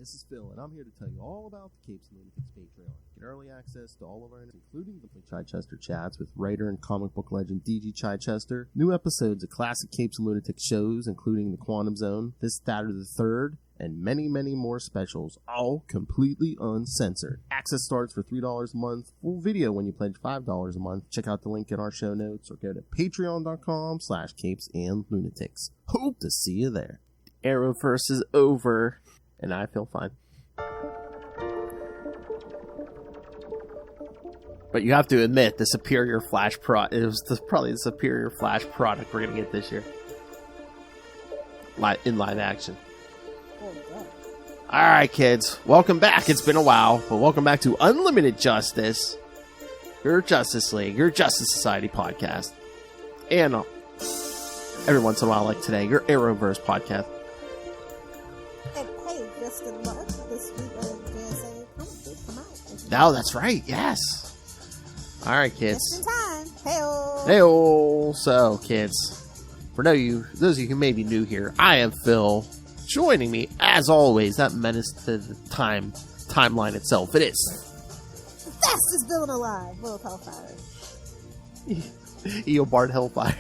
This is Phil, and I'm here to tell you all about the Capes and Lunatics Patreon. Get early access to all of our, including the Chichester chats with writer and comic book legend DG Chichester, new episodes of classic Capes and Lunatics shows, including The Quantum Zone, This, That, or the Third, and many, many more specials, all completely uncensored. Access starts for $3 a month, full video when you pledge $5 a month. Check out the link in our show notes or go to patreon.com/CapesandLunatics. Hope to see you there. Arrowverse is over, and I feel fine. But you have to admit, the superior Flash it was probably the superior Flash product we're going to get this year. In live action. Alright, kids. Welcome back. It's been a while, but welcome back to Unlimited Justice, your Justice League, your Justice Society podcast. And every once in a while, like today, your Arrowverse podcast. And hey, just in luck, this week JSA come out. Oh, that's right. Yes. Alright, kids. Just in time. Hey-o. Hey-o. So, kids, for those of you who may be new here, I am Phil. Joining me, as always, that menace to the timeline itself. It is the fastest villain alive, Will Hellfire. Eobard Hellfire.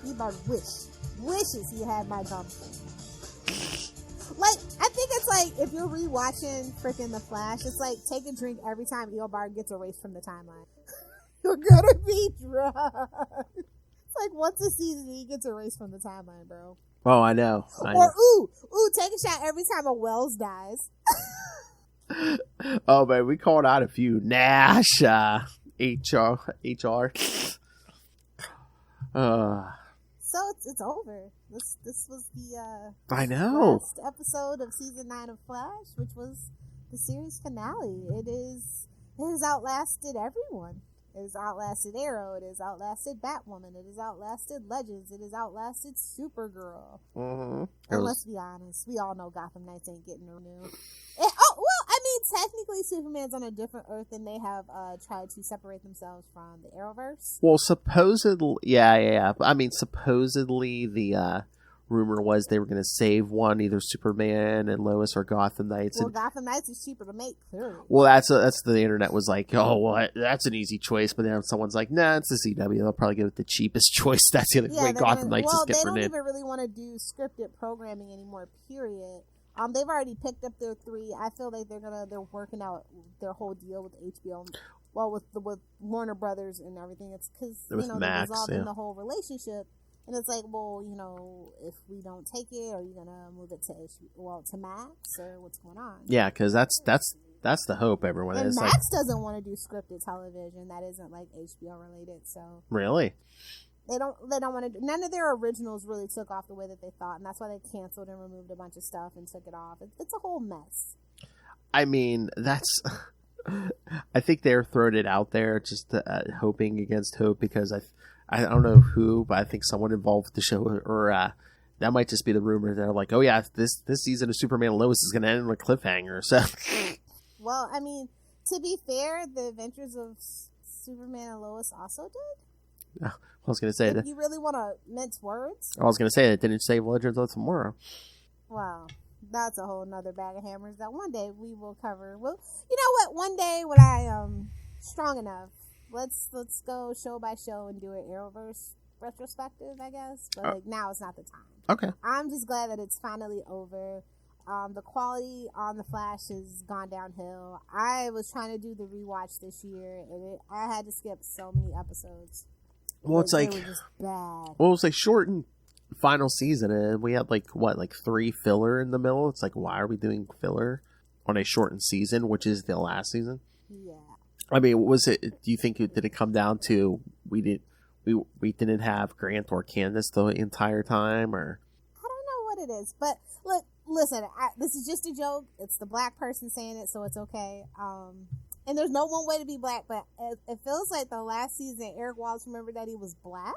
Eobard wishes he had my gumption. Like, I think it's like, if you're rewatching freaking The Flash, it's like, take a drink every time Eobard gets erased from the timeline. You're gonna be drunk. It's like, once a season, he gets erased from the timeline, bro. Oh, I know. Ooh, take a shot every time a Wells dies. Oh, man, we called out a few. Nash, HR. So it's over. This was the I know last episode of season 9 of Flash, which was the series finale. It has outlasted everyone. It has outlasted Arrow. It has outlasted Batwoman. It has outlasted Legends. It has outlasted Supergirl. Mm-hmm. And let's be honest, we all know Gotham Knights ain't getting renewed. Technically, Superman's on a different Earth, and they have tried to separate themselves from the Arrowverse. Well, supposedly, yeah. I mean, supposedly the rumor was they were going to save one, either Superman and Lois or Gotham Knights. Well, Gotham Knights is cheaper to make, clearly. Well, that's the internet was like, oh, well, that's an easy choice. But then someone's like, nah, it's the CW. They'll probably go with the cheapest choice. That's the other way Gotham Knights is getting renewed. Well, they don't even really want to do scripted programming anymore, period. They've already picked up their 3. I feel like they're working out their whole deal with HBO. Well, with Warner Brothers and everything. It's because, they're resolving the whole relationship. And it's like, well, if we don't take it, are you gonna move it to Max, or what's going on? Yeah, because that's the hope, everyone. And Max doesn't want to do scripted television that isn't like HBO related. So really, they don't want to do. None of their originals really took off the way that they thought, and that's why they canceled and removed a bunch of stuff and took it off. It's a whole mess. I mean, I think they're throwing it out there just hoping against hope, because I don't know who, but I think someone involved with the show, or that might just be the rumor. They're like, oh yeah, this season of Superman and Lois is going to end on a cliffhanger. So, well, I mean, to be fair, the Adventures of Superman and Lois also did. I was going to say that. You really want to mince words? I was going to say that didn't save Legends of Tomorrow. Wow. That's a whole nother bag of hammers that one day we will cover. Well, you know what? One day when I am strong enough, let's go show by show and do an Arrowverse retrospective, I guess. But now it's not the time. Okay. I'm just glad that it's finally over. The quality on The Flash has gone downhill. I was trying to do the rewatch this year, and I had to skip so many episodes. Well, it's like, they were just bad. Well, it's like shortened final season, and we had like 3 filler in the middle. It's like, why are we doing filler on a shortened season, which is the last season? Yeah. I mean, do you think did it come down to we didn't have Grant or Candace the entire time, or? I don't know what it is, but look, listen, this is just a joke. It's the black person saying it, so it's okay. And there's no one way to be black, but it feels like the last season, Eric Wallace remembered that he was black,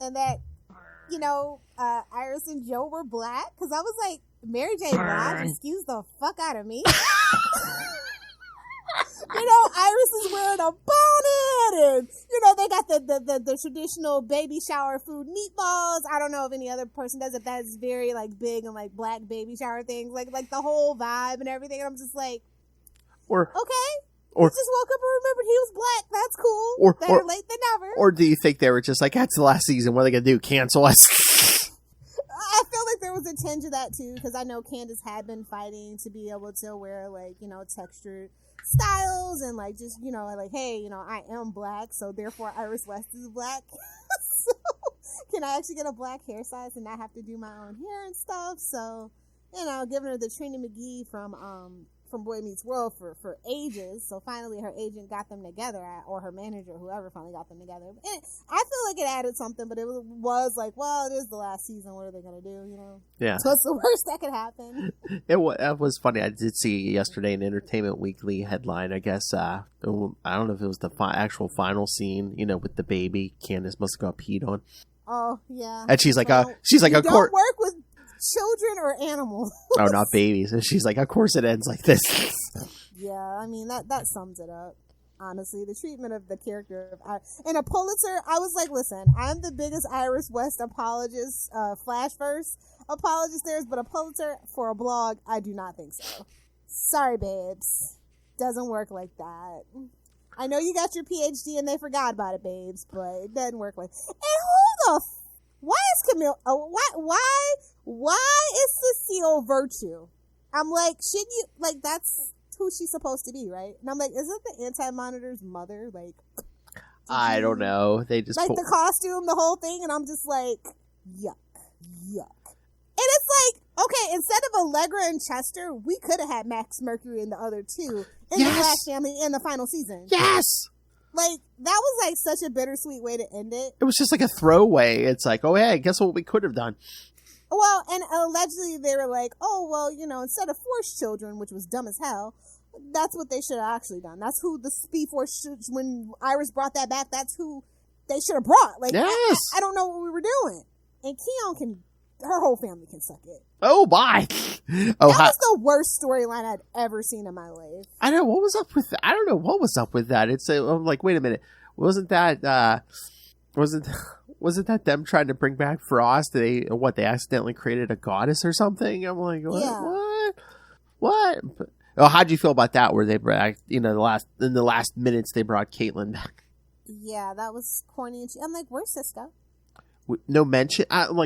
and that, Iris and Joe were black, because I was like, Mary J. Blige, excuse the fuck out of me. Iris is wearing a bonnet! and they got the traditional baby shower food meatballs. I don't know if any other person does it. That's very like big and like black baby shower things, like the whole vibe and everything. And I'm just like, okay. Or just woke up and remembered he was black. That's cool. Better late than never. Or do you think they were just like, that's the last season. What are they gonna do? Cancel us? I feel like there was a tinge of that too, because I know Candace had been fighting to be able to wear like textured styles and like just like, hey, I am black, so therefore Iris West is black. So can I actually get a black hair size and not have to do my own hair and stuff? So giving her the Trina McGee from Boy Meets World for ages. So finally her agent got them together, or her manager, whoever finally got them together. And I feel like it added something, but it was like, well, it is the last season. What are they going to do, Yeah. So it's the worst that could happen. It was funny. I did see yesterday an Entertainment Weekly headline. I guess, I don't know if it was the actual final scene, with the baby. Candace must have got peed on. Oh, yeah. And she's like, of course. Work with children or animals. Oh, not babies. And she's like, of course it ends like this. Yeah, I mean, that sums it up. Honestly, the treatment of the character of in a Pulitzer, I was like, listen, I'm the biggest Iris West apologist, Flashverse apologist there is, but a Pulitzer for a blog, I do not think so. Sorry, babes. Doesn't work like that. I know you got your PhD and they forgot about it, babes, but it doesn't work like. And who the why is Camille? Why is Cecile Virtue? I'm like, should you like? That's who she's supposed to be, right? And I'm like, isn't the Anti-Monitor's mother like? I don't know. They just like the costume, the whole thing, and I'm just like, yuck. And it's like, okay, instead of Allegra and Chester, we could have had Max Mercury and the other two in the Black family in the final season. Yes. Like, that was, like, such a bittersweet way to end it. It was just like a throwaway. It's like, oh, hey, guess what we could have done? Well, and allegedly they were like, oh, well, instead of forced children, which was dumb as hell, that's what they should have actually done. That's who the Speed Force, when Iris brought that back, that's who they should have brought. Like, yes. I don't know what we were doing. And Keon her whole family can suck it. Oh, bye. That was the worst storyline I'd ever seen in my life. I know. What was up with that? I don't know what was up with that. It's I'm like, wait a minute. Wasn't that them trying to bring back Frost? They accidentally created a goddess or something? I'm like, what? Yeah. What? Oh, how'd you feel about that? Where they brought, in the last minutes they brought Caitlyn back? Yeah, that was corny. I'm like, where's Cisco? No mention.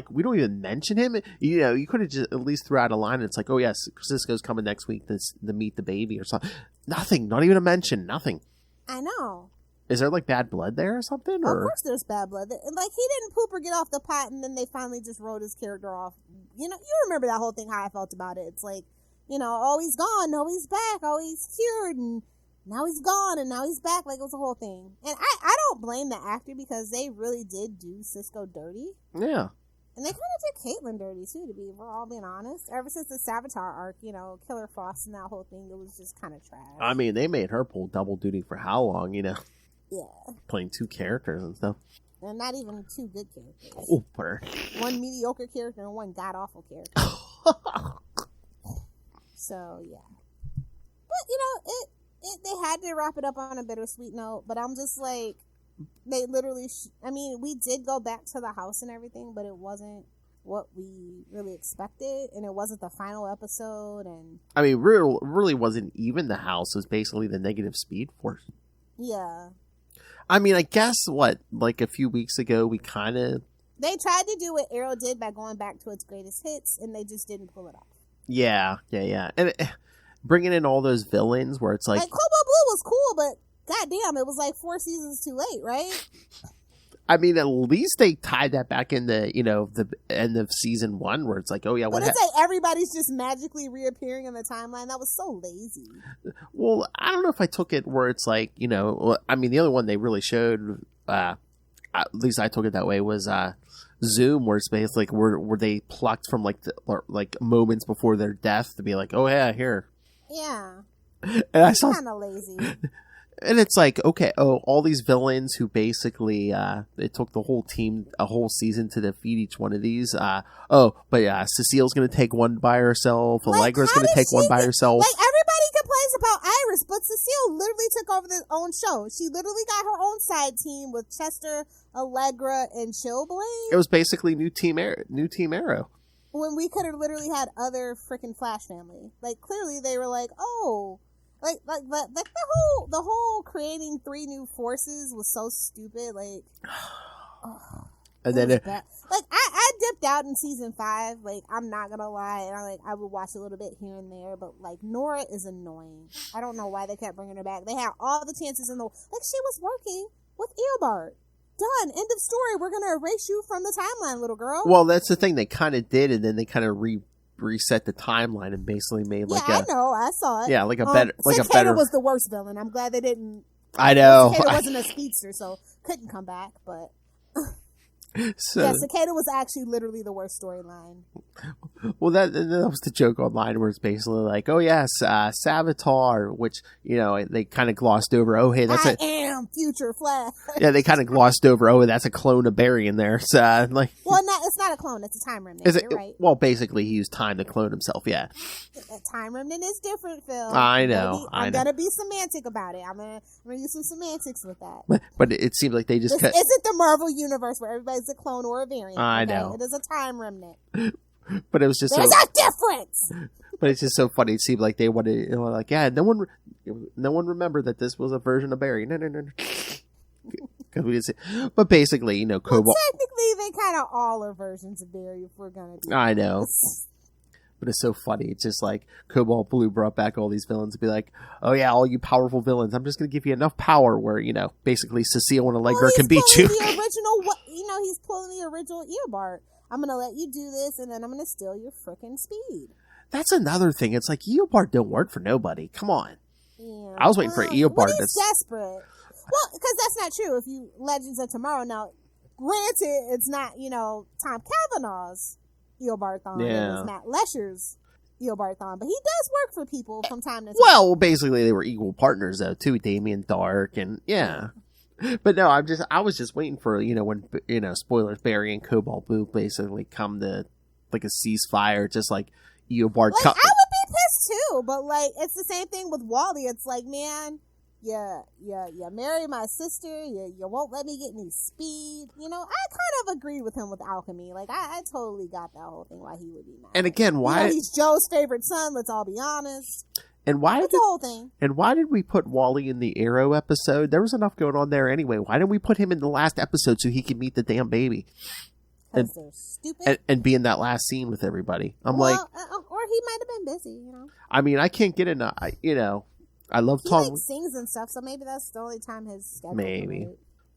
We don't even mention him. You could have just at least threw out a line. And it's like, oh yes, Cisco's coming next week to meet the baby or something. Nothing. Not even a mention. Nothing. I know. Is there like bad blood there or something? Of course, there's bad blood. Like, he didn't poop or get off the pot, and then they finally just wrote his character off. You remember that whole thing? How I felt about it. It's like, oh, he's gone. No, he's back. Oh, he's cured, and now he's gone, and now he's back. Like, it was a whole thing. And I don't blame the actor, because they really did do Cisco dirty. Yeah. And they kind of did Caitlyn dirty, too, we're all being honest. Ever since the Savitar arc, Killer Frost and that whole thing, it was just kind of trash. I mean, they made her pull double duty for how long, Yeah. Playing two characters and stuff. And not even two good characters. Oh, Perich. One mediocre character and one god-awful character. So, yeah. But, they had to wrap it up on a bittersweet note, but I'm just like, they literally, we did go back to the house and everything, but it wasn't what we really expected, and it wasn't the final episode, and... really wasn't even the house. It was basically the negative Speed Force. Yeah. I guess, a few weeks ago, we kind of... They tried to do what Arrow did by going back to its greatest hits, and they just didn't pull it off. Yeah. And bringing in all those villains where it's like... Cobalt Blue was cool, but goddamn, it was like 4 seasons too late, right? At least they tied that back in the end of season 1 where it's like, oh yeah, but it's like everybody's just magically reappearing in the timeline. That was so lazy. Well, I don't know if I took it where it's like, the other one they really showed, at least I took it that way, was Zoom, where it's basically where they plucked from moments before their death to be like, oh yeah, here. Yeah. And I saw kind of lazy. And it's like, okay, all these villains who basically, it took the whole team a whole season to defeat each one of these. Cecile's going to take one by herself. Allegra's going to take one by herself. Like, everybody complains about Iris, but Cecile literally took over their own show. She literally got her own side team with Chester, Allegra, and Chillblade. It was basically new Team Arrow. When we could have literally had other freaking Flash family. Like, clearly they were like, oh, like the whole creating 3 new forces was so stupid. Like, and then I dipped out in season 5. Like, I'm not gonna lie, and I would watch a little bit here and there, but like Nora is annoying. I don't know why they kept bringing her back. They had all the chances in the like. She was working with Eobard. Done. End of story. We're gonna erase you from the timeline, little girl. Well, that's the thing. They kind of did, and then they kind of reset the timeline and basically made like I know. I saw it. Yeah, like a better. Cicada was the worst villain. I'm glad they didn't. I know. Cicada wasn't a speedster, so couldn't come back. But so, yeah, Cicada was actually literally the worst storyline. Well, that was the joke online, where it's basically like, oh yes, Savitar, which they kind of glossed over. Oh hey, I am Future Flash. Yeah, they kind of glossed over. Oh, that's a clone of Barry in there. So like, well, it's not a clone. It's a time remnant. You're right. Well, basically, he used time to clone himself. Yeah. A time remnant is different, Phil. I know. I'm gonna be semantic about it. I'm gonna use some semantics with that. But it seems like they just isn't the Marvel universe where everybody's a clone or a variant. I know. It is a time remnant. But it was just there's a difference. But it's just so funny. It seemed like they wanted, like, yeah, no one remembered that this was a version of Barry. No. Because we didn't see. But basically, Cobalt. Well, technically, they kind of all are versions of Barry. If we're gonna do I know. This. But it's so funny. It's just like Cobalt Blue brought back all these villains to be like, oh yeah, all you powerful villains, I'm just going to give you enough power where, basically Cecile and Allegra can beat you. The original, he's pulling the original Eobard. I'm going to let you do this, and then I'm going to steal your freaking speed. That's another thing. It's like, Eobard don't work for nobody. Come on. Yeah. I was waiting for Eobard. He's desperate. Well, because that's not true. If you Legends of Tomorrow, now, granted, it's not, Tom Cavanaugh's Eobard-thon. Yeah. It's Matt Lesher's Eobard-thon, but he does work for people from time to time. Well, basically, they were equal partners, though, too. Damien Dark, and yeah. But no, I was just waiting for, when, spoilers, Barry and Cobalt Blue basically come to, like, a ceasefire, just like Eobard. I would be pissed too, but, like, it's the same thing with Wally. It's like, man, you marry my sister, you won't let me get any speed. I kind of agreed with him with alchemy. Like, I totally got that whole thing, why he would be mad. And again, why? He's Joe's favorite son, let's all be honest. And why the whole thing. And why did we put Wally in the Arrow episode? There was enough going on there anyway. Why didn't we put him in the last episode so he could meet the damn baby? Because they're stupid. And be in that last scene with everybody. Or he might have been busy, I mean, I can't get enough, I love Tom. He sings and stuff, so maybe that's the only time his schedule. Maybe.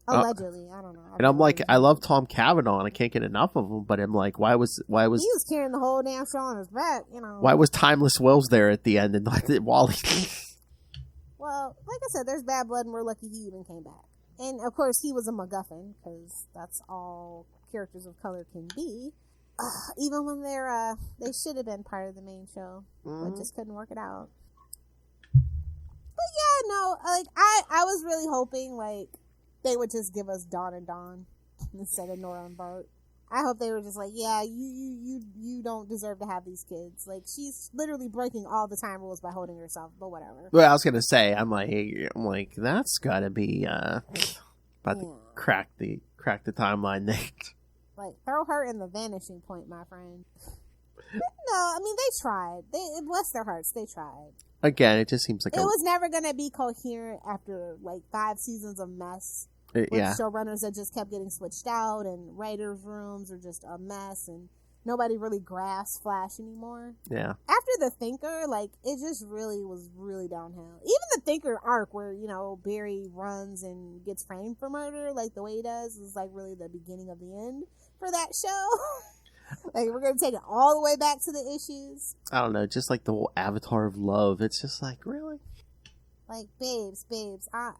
Allegedly, I don't know. And I'm like, I love Tom Cavanaugh, and I can't get enough of him. But I'm like, why was he was carrying the whole damn show on his back? Why was Timeless Wells there at the end and not Wally? Well, like I said, there's bad blood, and we're lucky he even came back. And of course, he was a MacGuffin because that's all characters of color can be. Even when they should have been part of the main show, but just couldn't work it out. But yeah, no, like I was really hoping like they would just give us Dawn and Dawn instead of Nora and Bart. I hope they were just like, yeah, you don't deserve to have these kids. Like, she's literally breaking all the time rules by holding herself, but whatever. Well, I was gonna say, I'm like, that's gotta be about to crack the timeline next. Like, throw her in the vanishing point, my friend. No, I mean, they tried. Bless their hearts, they tried. Again, it just seems like it was never gonna be coherent after like 5 seasons of mess. With showrunners that just kept getting switched out, and writers' rooms are just a mess, and nobody really grasps Flash anymore. Yeah. After the Thinker, like, it just really was really downhill. Even the Thinker arc where, Barry runs and gets framed for murder, like the way he does, is like really the beginning of the end for that show. Like, we're gonna take it all the way back to the issues. I don't know, just like the whole Avatar of Love. It's just like, really? Like, babes, I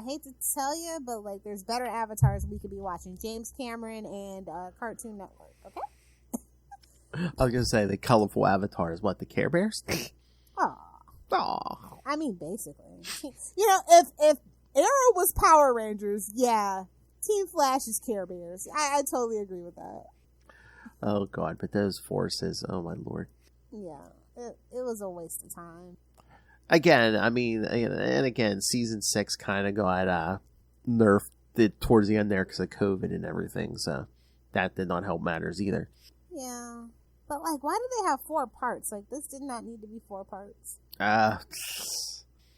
hate to tell you, but, like, there's better avatars we could be watching. James Cameron and Cartoon Network, okay? I was going to say, the colorful avatars, what, the Care Bears? Aw. I mean, basically. If Arrow was Power Rangers, yeah, Team Flash is Care Bears. I totally agree with that. Oh, God, but those forces, oh, my Lord. Yeah, it was a waste of time. again, I mean, and again, season 6 kind of got nerfed towards the end there because of COVID and everything, so that did not help matters either. Yeah. But, like, why do they have 4 parts? Like, this did not need to be 4 parts.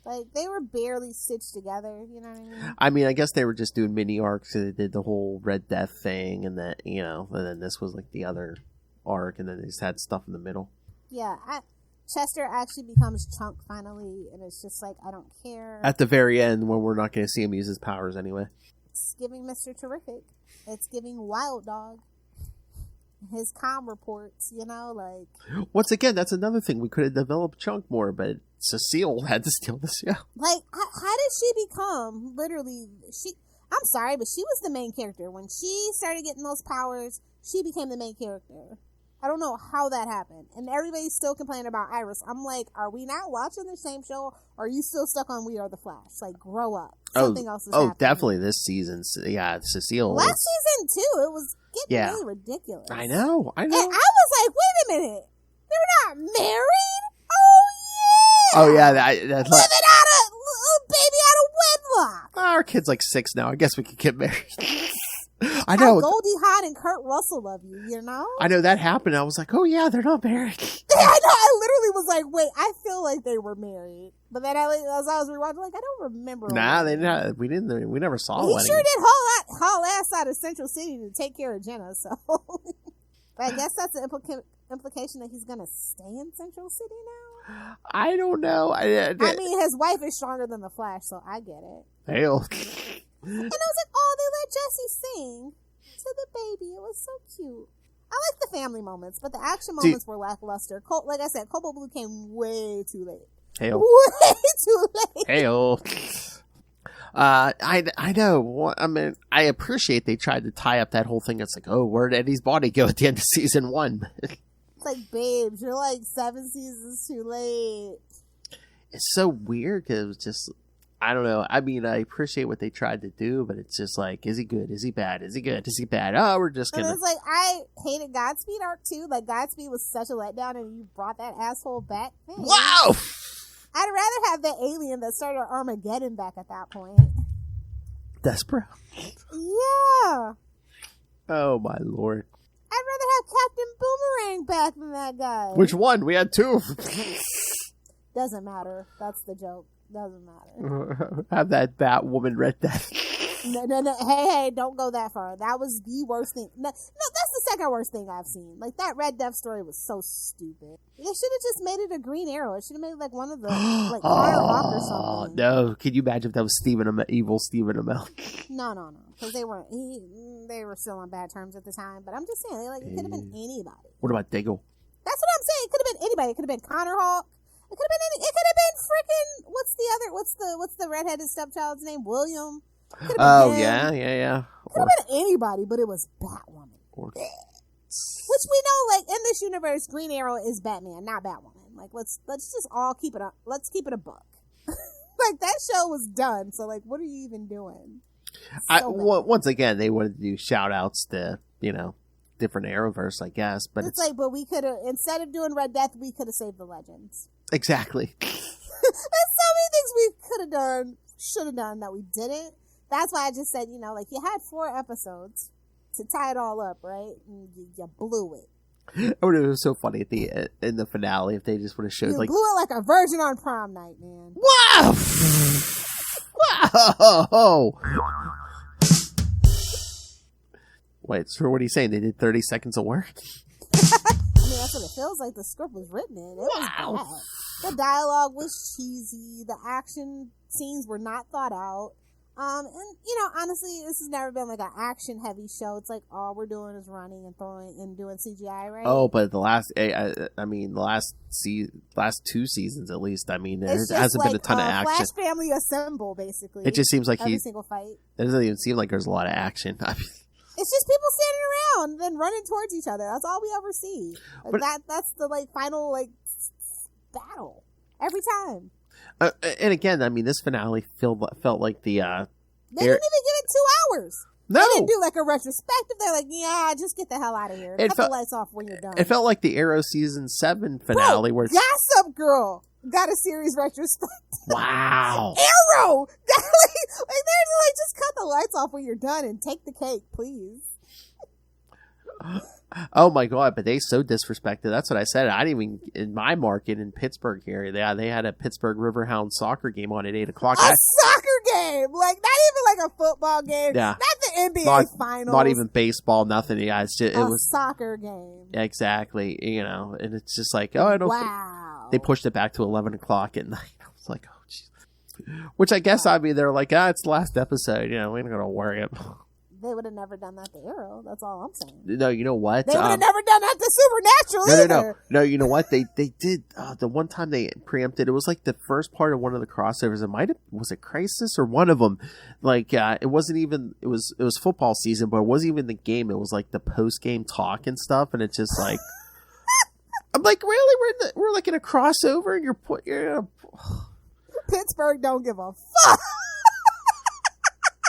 Like, they were barely stitched together, you know what I mean? I mean, I guess they were just doing mini arcs, so they did the whole Red Death thing, and that, and then this was, like, the other arc, and then they just had stuff in the middle. Yeah, Chester actually becomes Chunk finally, and it's just like, I don't care. At the very end, when we're not going to see him use his powers anyway. It's giving Mr. Terrific. It's giving Wild Dog. His comm reports, like... Once again, that's another thing. We could have developed Chunk more, but Cecile had to steal the show. Like, how did she become, literally... I'm sorry, but she was the main character. When she started getting those powers, she became the main character. I don't know how that happened. And everybody's still complaining about Iris. I'm like, are we not watching the same show? Or are you still stuck on We Are the Flash? Like, grow up. Something else is happening. Oh, definitely this season. Yeah, Cecile. Last season, too. It was getting really ridiculous. I know. And I was like, wait a minute. They're not married? Oh, yeah. That's living baby out of wedlock. Our kid's like 6 now. I guess we could get married. I know. Goldie Hawn and Kurt Russell love you, I know that happened. I was like, oh yeah, they're not married. I know. I literally was like, wait, I feel like they were married. But then as I was rewatching, like, I don't remember. Nah, they didn't. We didn't. We never saw he one. He sure did haul ass out of Central City to take care of Jenna. So, but I guess that's the implication that he's gonna stay in Central City now. I don't know. I mean, his wife is stronger than the Flash, so I get it. Hell. And I was like, oh, they let Jesse sing to the baby. It was so cute. I like the family moments, but the action moments were lackluster. Like I said, Cobalt Blue came way too late. Hell. Way too late. Hell. I know. I mean, I appreciate they tried to tie up that whole thing. It's like, oh, where'd Eddie's body go at the end of season 1? It's like, babes, you're like 7 seasons too late. It's so weird because it was just... I don't know. I mean, I appreciate what they tried to do, but it's just like, is he good? Is he bad? Is he good? Is he bad? Oh, we're just gonna... And it's like, I hated Godspeed arc too. Like, Godspeed was such a letdown, and you brought that asshole back. Man. Wow! I'd rather have the alien that started Armageddon back at that point. Desperate? Yeah. Oh, my lord. I'd rather have Captain Boomerang back than that guy. Which one? We had 2. Doesn't matter. That's the joke. Doesn't matter. Have that Batwoman Red Death. No. Hey, don't go that far. That was the worst thing. No, that's the second worst thing I've seen. Like, that Red Death story was so stupid. They should have just made it a Green Arrow. It should have made it like one of the, like, Firehawk or something. No. Can you imagine if that was evil Stephen Amell? No. Because they were still on bad terms at the time. But I'm just saying, it could have been anybody. What about Diggle? That's what I'm saying. It could have been anybody. It could have been Connor Hawk. It could have been freaking, what's the redheaded stepchild's name? William? Oh, yeah. It could have been anybody, but it was Batwoman. Which we know, like, in this universe, Green Arrow is Batman, not Batwoman. Like, let's just all keep it up. Let's keep it a buck. Like, that show was done, so, like, what are you even doing? Once again, they wanted to do shout-outs to, different Arrowverse, I guess. But it's like, but we could have, instead of doing Red Death, we could have saved the Legends. Exactly. There's so many things we could have done, should have done, that we didn't. That's why I just said, like, you had 4 episodes to tie it all up, right? And you blew it. Oh, it was so funny in the finale if they just would have showed, you blew it like a virgin on prom night, man. Wow! Wow! Wait, so what are you saying? They did 30 seconds of work? I mean, that's what it feels like the script was written in. It was bad. The dialogue was cheesy. The action scenes were not thought out. And, honestly, this has never been like an action-heavy show. It's like all we're doing is running and throwing and doing CGI, right? Oh, but the last 2 seasons, at least, there hasn't been a ton of action. Flash Family Assemble, basically. It just seems like every single fight. It doesn't even seem like there's a lot of action. It's just people standing around and then running towards each other. That's all we ever see. But that's the final battle every time. And again, this finale felt like the. They didn't even give it 2 hours. No. They didn't do like a retrospective. They're like, yeah, just get the hell out of here. Cut the lights off when you're done. It felt like the Arrow season 7 finale where Gossip Girl got a series retrospective. Wow. Arrow! Like, they're like, just cut the lights off when you're done and take the cake, please. Oh my god, but they so disrespected. That's what I said. I didn't even, in my market in Pittsburgh area, they had a Pittsburgh Riverhound soccer game on at 8 o'clock. A soccer game! Like, not even like a football game. Yeah. Not the NBA finals. Not even baseball, nothing. Yeah, it was soccer game. Exactly. You know, and it's just like, oh, I don't. Wow. They pushed it back to 11 o'clock at night. I was like, oh, jeez. Which I guess, I mean, they're like, it's the last episode. You know, we ain't going to worry about. They would have never done that to Arrow. That's all I'm saying. No, you know what? They would have never done that to Supernatural either. No, you know what? They did. The one time they preempted, it was like the first part of one of the crossovers. Was it Crisis or one of them? Like, it wasn't even, it was football season, but it wasn't even the game. It was like the post-game talk and stuff. And it's just like, I'm like, really? We're like in a crossover and you're Pittsburgh don't give a fuck.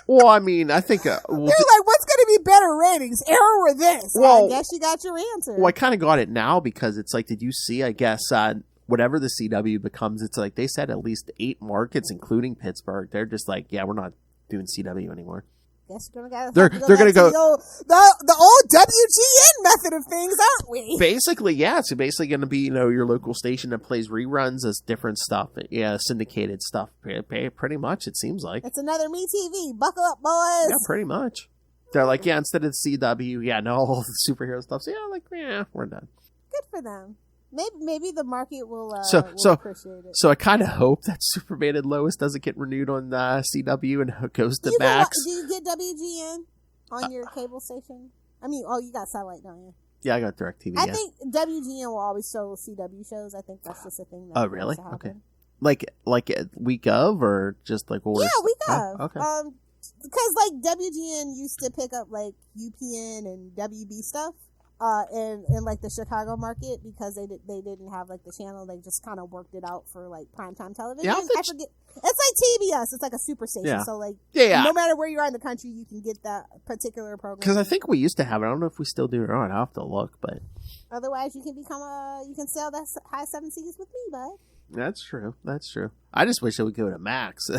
Well, I mean, I think... They're like, what's going to be better ratings, Arrow or this? Well, I guess you got your answer. Well, I kind of got it now because it's like, did you see, I guess, whatever the CW becomes, it's like they said at least 8 markets, including Pittsburgh. They're just like, yeah, we're not doing CW anymore. Guess you're gonna they're going to go the old WGN method of things, aren't we? Basically, yeah. It's basically going to be, your local station that plays reruns as different stuff. Yeah, syndicated stuff. Pretty much, it seems like. It's another MeTV. Buckle up, boys. Yeah, pretty much. They're like, yeah, instead of CW, yeah, no, all the superhero stuff. So, yeah, we're done. Good for them. Maybe the market will appreciate it. So I kind of hope that Superman and Lois doesn't get renewed on CW and goes to Max. Do you get WGN on your cable station? I mean, you got satellite, don't you? Yeah, I got DirecTV. I think WGN will always show CW shows. I think that's just a thing. Oh, really? Okay. Like week of, or just like week of. Okay. Because like WGN used to pick up like UPN and WB stuff. In like the Chicago market, because they didn't have like the channel, they just kind of worked it out for like primetime television. Yeah, I forget. It's like TBS. It's like a super station. Yeah. So like, no matter where you are in the country, you can get that particular program. Because I think we used to have it. I don't know if we still do it or not. I'll have to look, but otherwise, you can sell that high 7 Cs with me, bud. That's true. I just wish it would go to Max.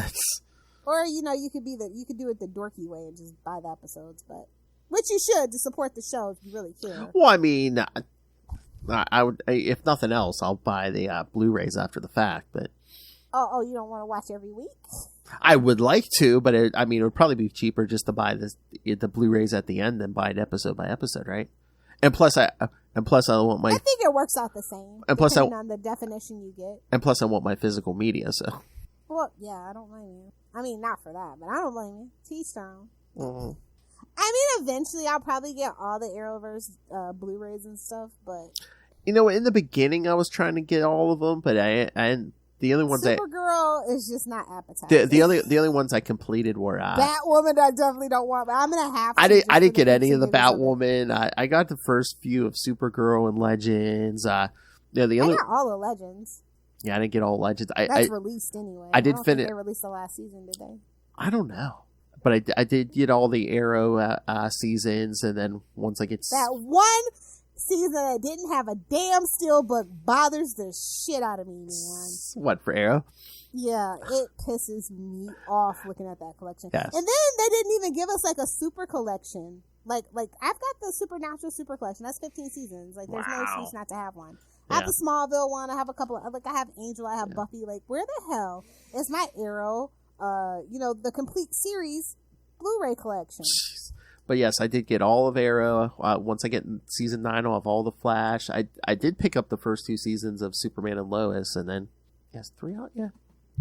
Or you could do it the dorky way and just buy the episodes, but. Which you should, to support the show if you really care. Well, I mean, I would, if nothing else, I'll buy the Blu-rays after the fact. But oh, you don't want to watch every week? I would like to, but it would probably be cheaper just to buy the Blu-rays at the end than buy it episode by episode, right? And plus, I want my. I think it works out the same. And plus, depending on the definition you get. And plus, I want my physical media. So. Well, yeah, I don't blame you. I mean, not for that, but I don't blame you. T-Stone. Mm-hmm. I mean, eventually I'll probably get all the Arrowverse Blu-rays and stuff, but... in the beginning I was trying to get all of them, but the only ones Supergirl is just not appetizing. The only ones I completed were... Batwoman I definitely don't want, but I'm going to have to... I didn't get any of the Batwoman. I got the first few of Supergirl and Legends. I got all the Legends. Yeah, I didn't get all Legends. That's released anyway. I did finish... They released the last season, did they? I don't know. But I did get all the Arrow seasons, and then once I get... That one season that didn't have a damn steelbook bothers the shit out of me, man. What, for Arrow? Yeah, it pisses me off looking at that collection. Yes. And then they didn't even give us like a super collection. Like I've got the Supernatural super collection. That's 15 seasons. Like, there's no excuse not to have one. I have the Smallville one. I have a couple of... Like, I have Angel. I have Buffy. Like, where the hell is my Arrow... the complete series Blu-ray collection. Jeez. But yes, I did get all of Arrow. Once I get season 9, I'll have all the Flash. I did pick up the first 2 seasons of Superman and Lois, and then 3 out. Yeah.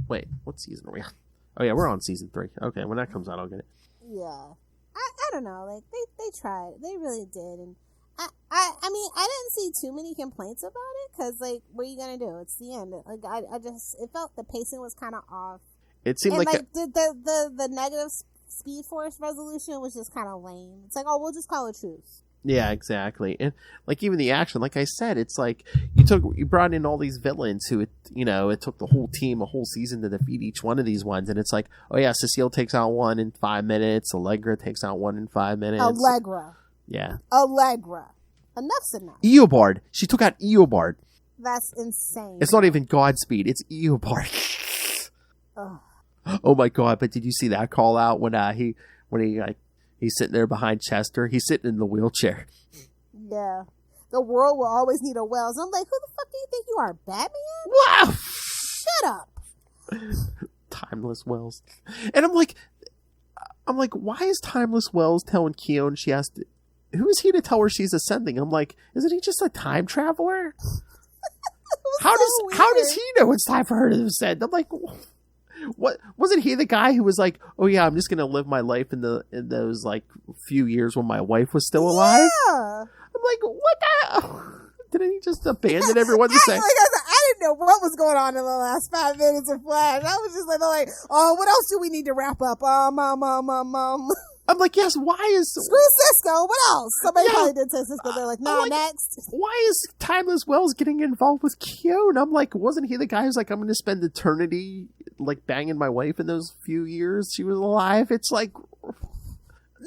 Wait, what season are we on? Oh yeah, we're on season 3. Okay, when that comes out, I'll get it. Yeah, I don't know. Like they tried, they really did, and I mean, I didn't see too many complaints about it because like, what are you gonna do? It's the end. Like it felt the pacing was kind of off. It seemed and like the negative Speed Force resolution was just kind of lame. It's like, oh, we'll just call it truce. Yeah, exactly. And like even the action, like I said, it's like you brought in all these villains who, it took the whole team a whole season to defeat each one of these ones, and it's like, oh yeah, Cecile takes out one in 5 minutes, Allegra takes out one in 5 minutes. Allegra. Yeah. Allegra. Enough's enough. Eobard. She took out Eobard. That's insane. It's not even Godspeed. It's Eobard. Oh my god! But did you see that call out when he's sitting there behind Chester? He's sitting in the wheelchair. Yeah. The world will always need a Wells. I'm like, who the fuck do you think you are, Batman? Wow! Shut up. Timeless Wells. And I'm like, why is Timeless Wells telling Keone she has to? Who is he to tell her she's ascending? I'm like, isn't he just a time traveler? How does he know it's time for her to ascend? I'm like, what wasn't he the guy who was like, oh yeah, I'm just gonna live my life in those like few years when my wife was still alive? Yeah. I'm like, what the? Didn't he just abandon everyone to say? I didn't know what was going on in the last 5 minutes of Flash. I was just like, oh, what else do we need to wrap up? I'm like, yes, why is... Screw Cisco, what else? Somebody probably did say Cisco. They're like, no, next. Why is Timeless Wells getting involved with Keone? I'm like, wasn't he the guy who's like, I'm going to spend eternity, like, banging my wife in those few years she was alive? It's like...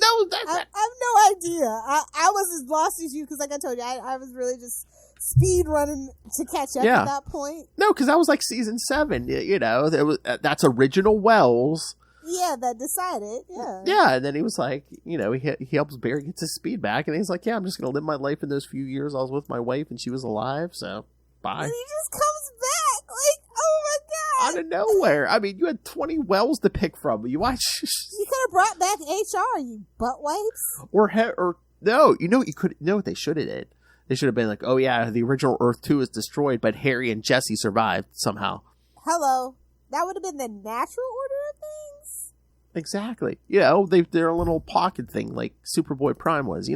No, I have no idea. I was as lost as you, because like I told you, I was really just speed running to catch up at that point. No, because that was like season 7, that's original Wells. Yeah, that decided, Yeah, and then he was like, he helps Barry get his speed back, and he's like, yeah, I'm just going to live my life in those few years I was with my wife, and she was alive, so bye. And he just comes back, like, oh my god. Out of nowhere. I mean, you had 20 Wells to pick from. You could have brought back HR, you butt wipes. Or no, what they should have did? They should have been like, oh yeah, the original Earth 2 is destroyed, but Harry and Jesse survived somehow. Hello. That would have been the natural order of things? Exactly. They're a little pocket thing like Superboy Prime was,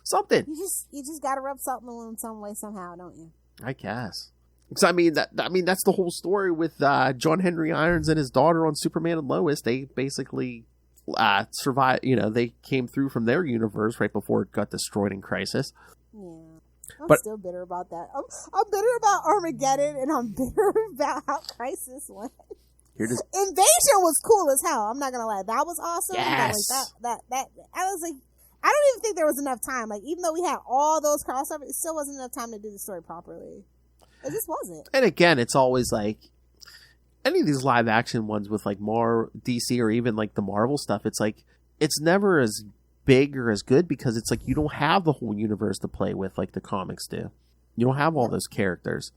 Something. You just gotta rub salt in the wound some way, somehow, don't you? I guess. Because that's the whole story with John Henry Irons and his daughter on Superman and Lois. They basically survived. They came through from their universe right before it got destroyed in Crisis. Yeah, I'm still bitter about that. I'm bitter about Armageddon, and I'm bitter about how Crisis went. Invasion was cool as hell. I'm not gonna lie, that was awesome. Yes. That I was like, I don't even think there was enough time. Like, even though we had all those crossovers, it still wasn't enough time to do the story properly. It just wasn't. And again, it's always like any of these live action ones with like more DC or even like the Marvel stuff. It's like it's never as big or as good because it's like you don't have the whole universe to play with like the comics do. You don't have all those characters.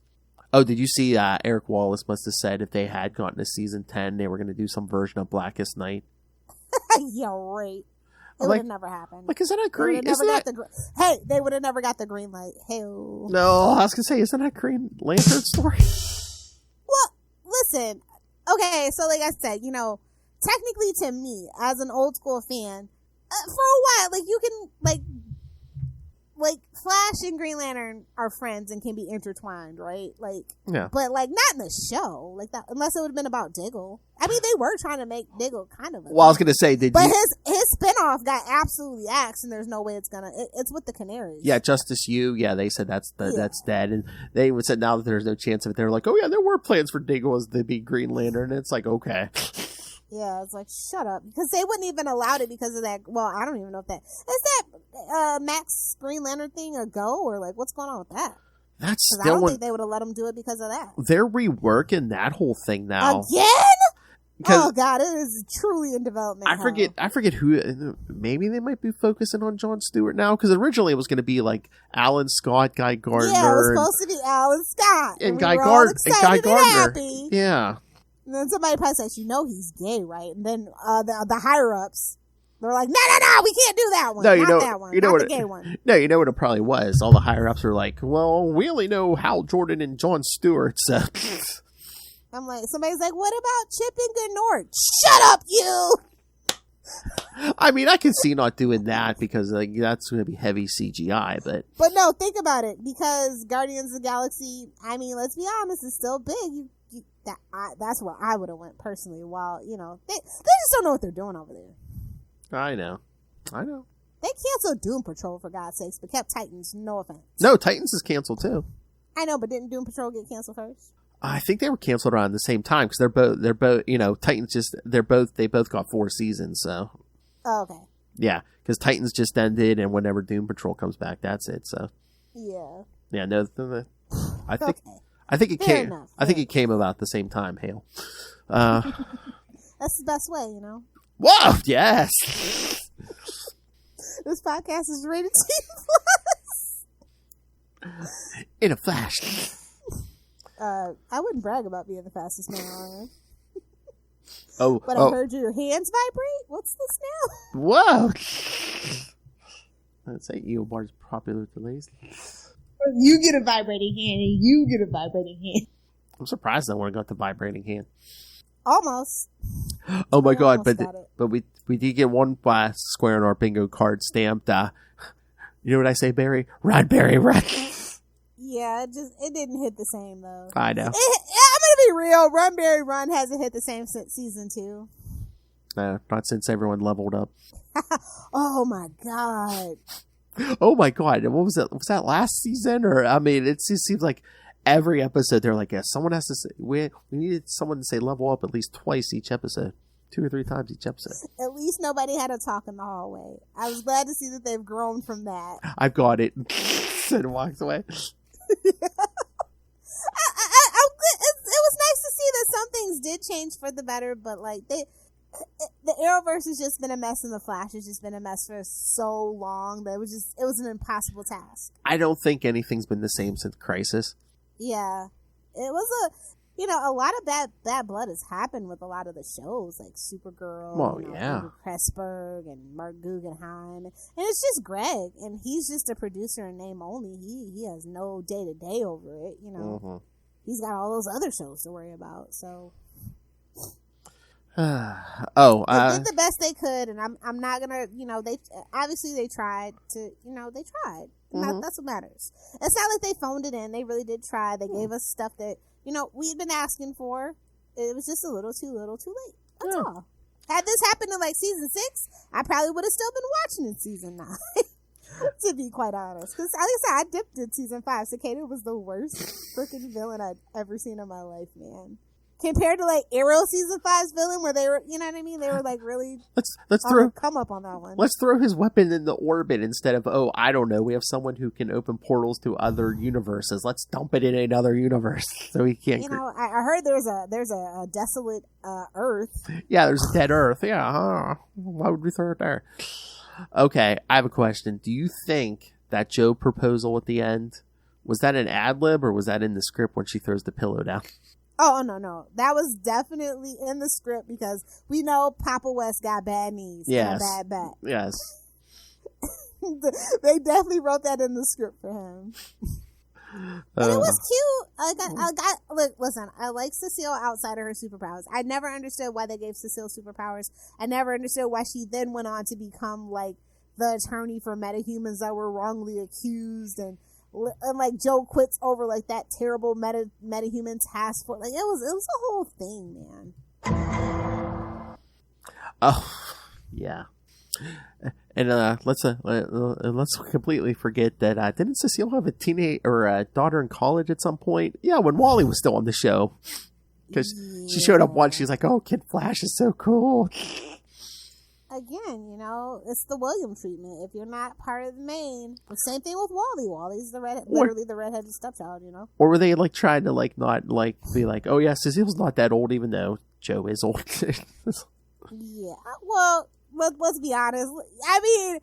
Oh, did you see Eric Wallace must have said if they had gotten to season 10, they were going to do some version of Blackest Night? Yeah, right. It would have never happened. Like, isn't that green? They would have never got the green light. Hey-o. No, I was going to say, isn't that Green Lantern story? Well, listen. Okay, so like I said, technically to me, as an old school fan, for a while, like, you can, like Flash and Green Lantern are friends and can be intertwined, right? Like, yeah. But like not in the show, like that, unless it would have been about Diggle. I mean, they were trying to make Diggle kind of. Well, I was gonna say, his spinoff got absolutely axed, and there's no way it's gonna. It's with the Canaries. Yeah, Justice U. Yeah, they said that's dead, and they even said now that there's no chance of it. They're like, oh yeah, there were plans for Diggle as to be Green Lantern, and it's like, okay. Yeah, it's like, shut up. Because they wouldn't even allowed it because of that. Well, I don't even know if that. Is that Max Green Lantern thing a go? Or, like, what's going on with that? That's still. I don't think they would have let him do it because of that. They're reworking that whole thing now. Again? Oh, God, it is truly in development. I forget who. Maybe they might be focusing on Jon Stewart now. Because originally it was going to be, like, Alan Scott, Guy Gardner. Yeah, it was supposed to be Alan Scott. And Guy Gardner. Yeah. And then somebody probably says, he's gay, right? And then the higher-ups, they're like, no, we can't do that one. The gay one. No, you know what it probably was? All the higher-ups are like, well, we only know Hal Jordan and Jon Stewart, so... I'm like, somebody's like, what about Chip and Gnort? Shut up, you! I mean, I can see not doing that because like that's going to be heavy CGI, but no, think about it. Because Guardians of the Galaxy, I mean, let's be honest, it's still big. That's where I would have went personally. While they just don't know what they're doing over there. I know. They canceled Doom Patrol, for God's sakes, but kept Titans. No offense. No, Titans is canceled too. I know, but didn't Doom Patrol get canceled first? I think they were canceled around the same time because they're both, you know, Titans they both got 4 seasons. So. Oh, okay. Yeah, because Titans just ended, and whenever Doom Patrol comes back, that's it. So. Yeah. Yeah. No. I think. Okay. I think it Fair came. enough. I think it came about the same time. Hale. That's the best way, you know. Whoa! Yes. This podcast is rated T+. In a flash. I wouldn't brag about being the fastest man on Earth. But I heard your hands vibrate. What's this now? Whoa! Let's say Eobar's popular delays. You get a vibrating hand, and you get a vibrating hand. I'm surprised no one got the vibrating hand. Almost. Oh my god! But we did get one square on our bingo card stamped. You know what I say, Barry? Run, Barry, run. Yeah, it didn't hit the same though. I know. I'm gonna be real. Run, Barry, Run hasn't hit the same since season 2. Not since everyone leveled up. Oh my god. Oh my god! What was it? Was that last season? Or I mean, it just seems like every episode they're like, yeah, someone has to say we needed someone to say level up at least twice each episode, 2 or 3 times each episode. At least nobody had a talk in the hallway. I was glad to see that they've grown from that. I've got it. And walks away. It was nice to see that some things did change for the better, but like the Arrowverse has just been a mess, and the Flash has just been a mess for so long that it was an impossible task. I don't think anything's been the same since Crisis. Yeah, it was a lot of bad blood has happened with a lot of the shows, like Supergirl, Andrew Pressburg and Mark Guggenheim, and it's just Greg, and he's just a producer in name only. He has no day-to-day over it, you know. Mm-hmm. He's got all those other shows to worry about, so. They did the best they could, and I'm not gonna, they obviously they tried to, they tried. Mm-hmm. That's what matters. It's not like they phoned it in. They really did try. They gave us stuff that, we'd been asking for. It was just a little too late. That's all. Had this happened in like season 6, I probably would have still been watching in season 9. To be quite honest, because like I said, I dipped in season 5. Cicada was the worst freaking villain I'd ever seen in my life, man. Compared to like Arrow season 5's villain, where they were, you know what I mean? They were like really let's come up on that one. Let's throw his weapon in the orbit instead of I don't know. We have someone who can open portals to other universes. Let's dump it in another universe so he can't. I heard there's a desolate Earth. Yeah, there's a dead Earth. Yeah, why would we throw it there? Okay, I have a question. Do you think that Joe proposal at the end was that an ad lib or was that in the script when she throws the pillow down? Oh, no. That was definitely in the script because we know Papa West got bad knees. Yes. And a bad back. Yes. They definitely wrote that in the script for him. And it was cute. Listen, I like Cecile outside of her superpowers. I never understood why they gave Cecile superpowers. I never understood why she then went on to become like the attorney for metahumans that were wrongly accused and like Joe quits over like that terrible metahuman task force. Like it was a whole thing, man. Oh yeah, and let's completely forget that didn't Cecile have a teenage or a daughter in college at some point? Yeah, when Wally was still on the show, because she showed up once. She's like, "Oh, Kid Flash is so cool." Again, it's the William treatment. If you're not part of the main, the same thing with Wally. Wally's literally the redheaded stepchild, Or were they like trying to like not like be like, oh yeah, Cecile's not that old, even though Joe is old. Yeah, well, let's be honest. I mean,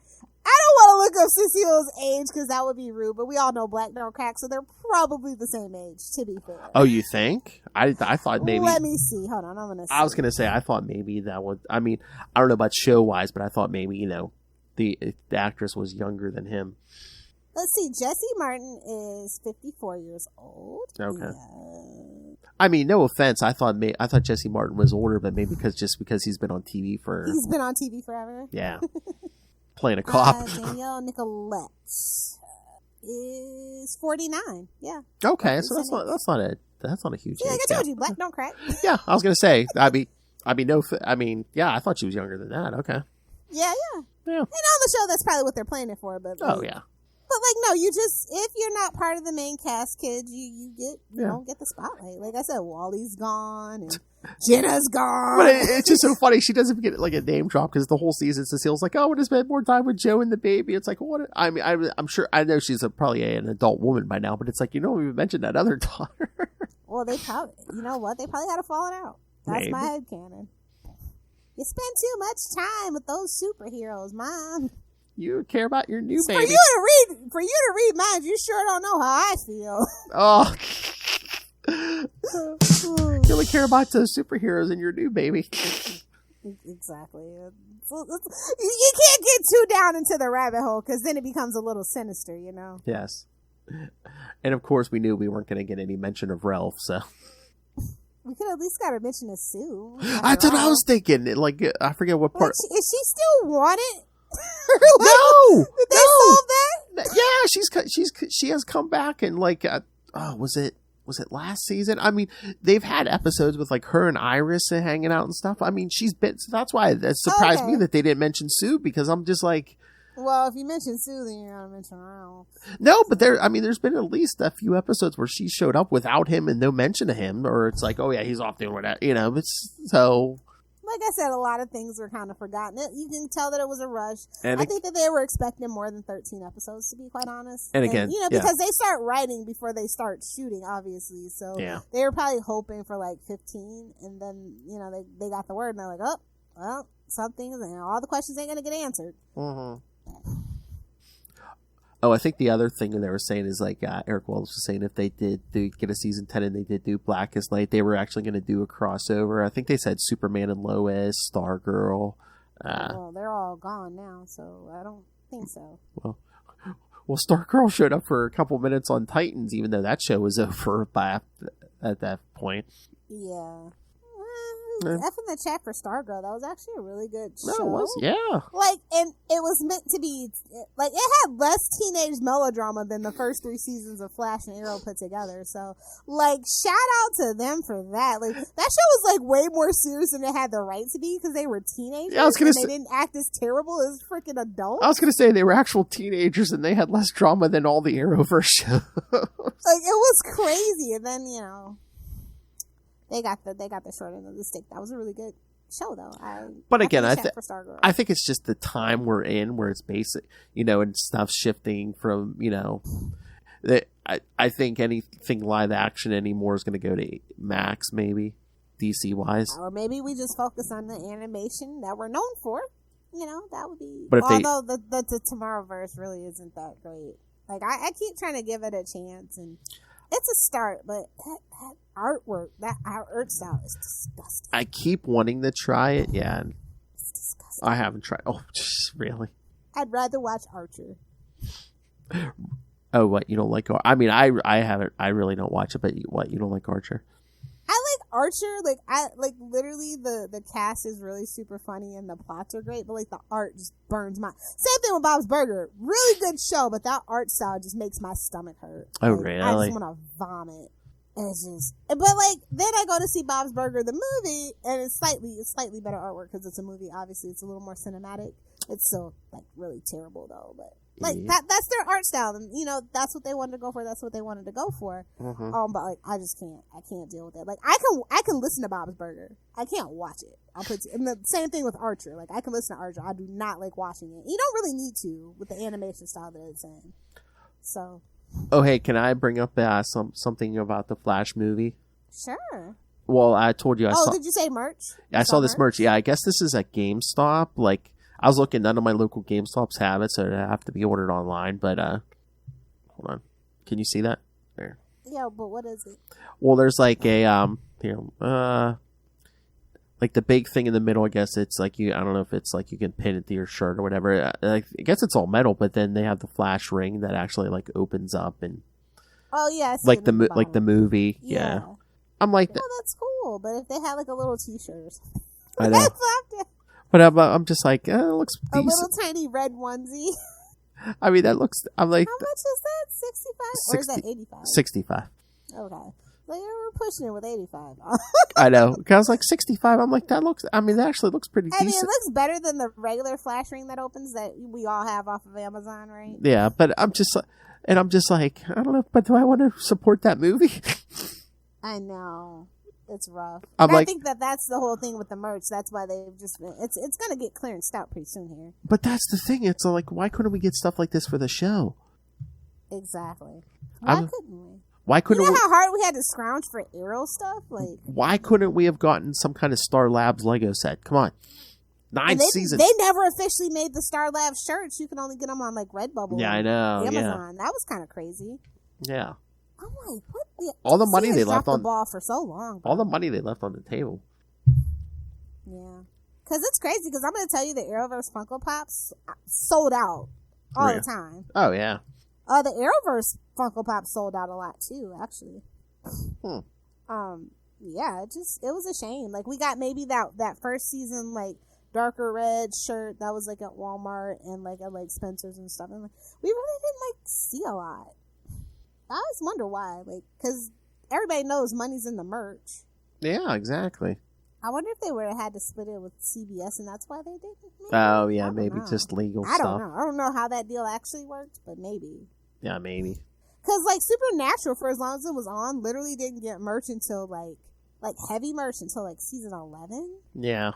I don't want to look up Cecile's age because that would be rude. But we all know Black don't crack, so they're probably the same age. To be fair. Oh, you think? I thought maybe. Let me see. Hold on, I'm gonna. I was gonna say I thought maybe that would. I mean, I don't know about show wise, but I thought maybe the actress was younger than him. Let's see. Jesse Martin is 54 years old. Okay. Yeah. I mean, no offense. I thought Jesse Martin was older, but maybe because he's been on TV forever. Yeah. Playing a cop. Danielle Nicolette is 49. Yeah. Okay, so that's not a huge. Yeah, age like I told you, Black don't crack. Yeah, I was gonna say. I thought she was younger than that. Okay. Yeah. And on the show, that's probably what they're playing it for. But oh yeah. But like, no, you just, if you're not part of the main cast, kids, you don't get the spotlight. Like I said, Wally's gone and Jenna's gone. But it's just so funny. She doesn't get like a name drop because the whole season Cecile's like, "Oh, I want to spend more time with Joe and the baby." It's like, what? I mean, I'm sure I know she's probably an adult woman by now, but it's like you don't even mention that other daughter. Well, they probably, you know what? They probably had a falling out. That's Maybe. my headcanon. You spend too much time with those superheroes, Mom. You care about your new baby. For you to read minds, you sure don't know how I feel. Oh. You only care about those superheroes and your new baby. Exactly. You can't get too down into the rabbit hole because then it becomes a little sinister, you know? Yes. And of course, we knew we weren't going to get any mention of Ralph, so. We could at least got a mention of Sue. That's what I was thinking. Like, I forget what part. Like, is she still wanted? No! Did they solve that? Yeah, she has come back and like, was it last season? I mean, they've had episodes with like her and Iris hanging out and stuff. I mean, she's been, so that's why it surprised me that they didn't mention Sue because I'm just like, well, if you mention Sue, then you're gonna mention Ralph. No, but there's been at least a few episodes where she showed up without him and no mention of him, or it's like, oh yeah, he's off doing whatever, you know. It's so. Like I said, a lot of things were kind of forgotten. You can tell that it was a rush. And I think that they were expecting more than 13 episodes, to be quite honest. And again, because they start writing before they start shooting, obviously. So they were probably hoping for like 15, and then they got the word, and they're like, oh, well, something, all the questions ain't gonna get answered. Mm-hmm. Oh, I think the other thing that they were saying is like Eric Wallace was saying if they did get a season 10 and they did do Blackest Night, they were actually going to do a crossover. I think they said Superman and Lois, Stargirl. Well, they're all gone now, so I don't think so. Well, Stargirl showed up for a couple minutes on Titans, even though that show was over at that point. Yeah. F in the chat for Stargirl. That was actually a really good show. No, it was, yeah. Like, and it was meant to be, like, it had less teenage melodrama than the first 3 seasons of Flash and Arrow put together. So, like, shout out to them for that. Like, that show was, like, way more serious than it had the right to be because they were teenagers. Yeah, they didn't act as terrible as freaking adults. I was going to say they were actual teenagers and they had less drama than all the Arrowverse shows. Like, it was crazy. And then, They got the short end of the stick. That was a really good show, though. But again, I think it's just the time we're in, where it's basic, and stuff shifting from, I think anything live action anymore is going to go to Max, maybe DC wise, or maybe we just focus on the animation that we're known for. That would be. But although the Tomorrowverse really isn't that great. Like I keep trying to give it a chance and. It's a start, but that artwork, that art style is disgusting. I keep wanting to try it, yeah. It's disgusting. I haven't tried. Oh, really? I'd rather watch Archer. Oh, what? You don't like Archer? I mean, I haven't. I really don't watch it, but what? You don't like Archer? I like Archer. Like, literally the cast is really super funny and the plots are great, but like the art just burns my. Same thing with Bob's Burger. Really good show, but that art style just makes my stomach hurt. Oh, like, really? I just want to vomit. And it's just, but like then I go to see Bob's Burger the movie, and it's slightly better artwork because it's a movie. Obviously, it's a little more cinematic. It's still like really terrible though, but. Like that's their art style, and that's what they wanted to go for. That's what they wanted to go for. Mm-hmm. But like I just can't. I can't deal with it. Like I can listen to Bob's Burger. I can't watch it. And the same thing with Archer. Like I can listen to Archer. I do not like watching it. You don't really need to with the animation style that it's in. So. Oh hey, can I bring up something about the Flash movie? Sure. Well, I told you. Did you say merch? I saw this merch. Yeah, I guess this is at GameStop. Like. I was looking, none of my local GameStops have it, so it'd have to be ordered online, but, hold on. Can you see that? There. Yeah, but what is it? Well, there's like a, like the big thing in the middle, I guess it's like I don't know if it's like you can pin it to your shirt or whatever. I guess it's all metal, but then they have the Flash ring that actually like opens up and. Oh, yeah. Like the movie. Yeah. I'm like. Oh, that's cool, but if they had like a little t-shirt or something. I know. But I'm just like, it looks decent. A little tiny red onesie. I mean, that looks. I'm like, how much is that? 65 or is that 85? 65. Okay. Like, we're pushing it with 85. I know. Cause I was like 65. I'm like, that actually looks pretty decent. I mean, it looks better than the regular flash ring that opens that we all have off of Amazon, right? Yeah, but I'm just like, I don't know, but do I want to support that movie? I know. It's rough. I think that's the whole thing with the merch. That's why they've just been, it's going to get clearanced out pretty soon here. But that's the thing. It's like, why couldn't we get stuff like this for the show? Exactly. Why couldn't we? Why couldn't you know how hard we had to scrounge for Arrow stuff? Like, why couldn't we have gotten some kind of Star Labs Lego set? Come on. 9 seasons. They never officially made the Star Labs shirts. You can only get them on like Redbubble. Yeah, I know. Amazon. Yeah. That was kind of crazy. Yeah. I'm like, what? All the money they left on the ball for so long. Bro. All the money they left on the table. Yeah. Because it's crazy. Because I'm going to tell you, the Arrowverse Funko Pops sold out all the time. Oh, yeah. The Arrowverse Funko Pop sold out a lot too, actually. Yeah, it was a shame. Like, we got maybe that first season, like, darker red shirt that was like at Walmart and like at like Spencer's and stuff. And like, we really didn't like see a lot. I always wonder why, like, because everybody knows money's in the merch. Yeah, exactly. I wonder if they would have had to split it with CBS, and that's why they didn't. Maybe? Oh yeah, maybe just legal stuff. I don't know how that deal actually worked, but maybe. Yeah, maybe. Because, like, Supernatural, for as long as it was on, literally didn't get merch until, like heavy merch until, like, season 11? Yeah.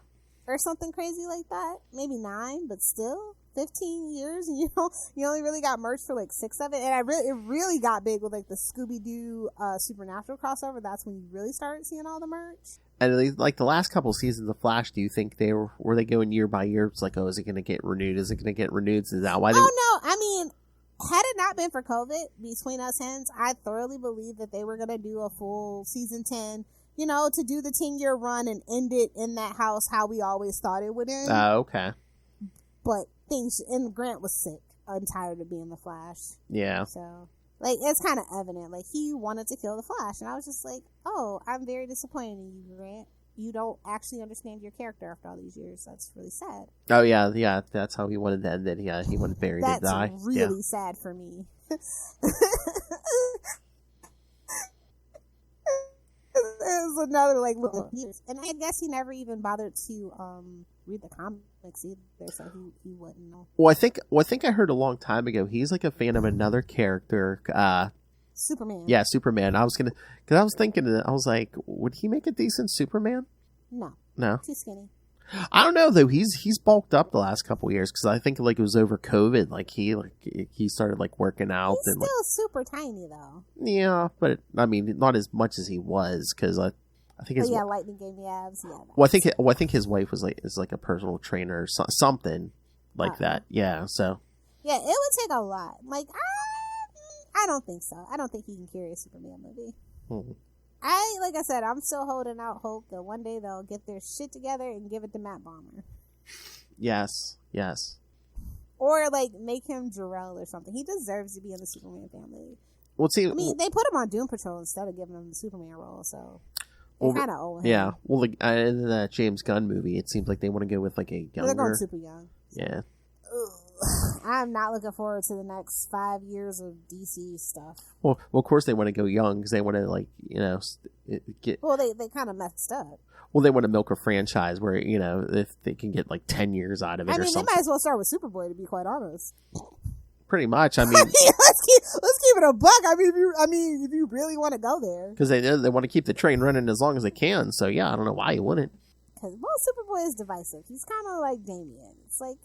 Or something crazy like that. Maybe 9, but still, 15 years, and you only really got merch for, like, 6 of it. And it really got big with, like, the Scooby-Doo Supernatural crossover. That's when you really started seeing all the merch. And, like, the last couple seasons of Flash, do you think were they going year by year? It's like, oh, is it going to get renewed? Is it going to get renewed? Is that why they... Oh, no, I mean... Had it not been for COVID, between us hens, I thoroughly believe that they were going to do a full season 10, to do the 10-year run and end it in that house how we always thought it would end. Oh, okay. But and Grant was sick and tired of being the Flash. Yeah. So, like, it's kind of evident. Like, he wanted to kill the Flash. And I was just like, oh, I'm very disappointed in you, Grant. You don't actually understand your character after all these years. That's really sad. Oh, yeah. That's how he wanted to end it. Yeah, he wanted Barry to die. That's really sad for me. There's another, like, little years. And I guess he never even bothered to read the comics either, so he wouldn't know. Well, I think I heard a long time ago, he's, like, a fan of another character, Superman. Yeah, Superman. I was thinking, I was like, would he make a decent Superman? No. Too skinny. I don't know though. He's bulked up the last couple of years because I think like it was over COVID. Like he started like working out. He's and still super tiny though. Yeah, but I mean not as much as he was because I think his lightning gave me abs. Yeah. Well, I think his wife is like a personal trainer or something like that. Yeah. So. Yeah, it would take a lot. Like I don't think so. I don't think he can carry a Superman movie. Like I said, I'm still holding out hope that one day they'll get their shit together and give it to Matt Bomber. Yes. Or, like, make him Jor-El or something. He deserves to be in the Superman family. Well, see, I mean, they put him on Doom Patrol instead of giving him the Superman role, so they kind of owe him. Yeah. Well, in the James Gunn movie, it seems like they want to go with, like, a younger... They're going super young. So. Yeah. I'm not looking forward to the next 5 years of DC stuff. Well, of course they want to go young because they want to, like, get... Well, they kind of messed up. Well, they want to milk a franchise where, if they can get, like, 10 years out of it or something. They might as well start with Superboy, to be quite honest. Pretty much, I mean... let's keep it a buck. I mean, if you really want to go there. Because they want to keep the train running as long as they can, so yeah, I don't know why you wouldn't. Because, Superboy is divisive. He's kind of like Damian. It's like,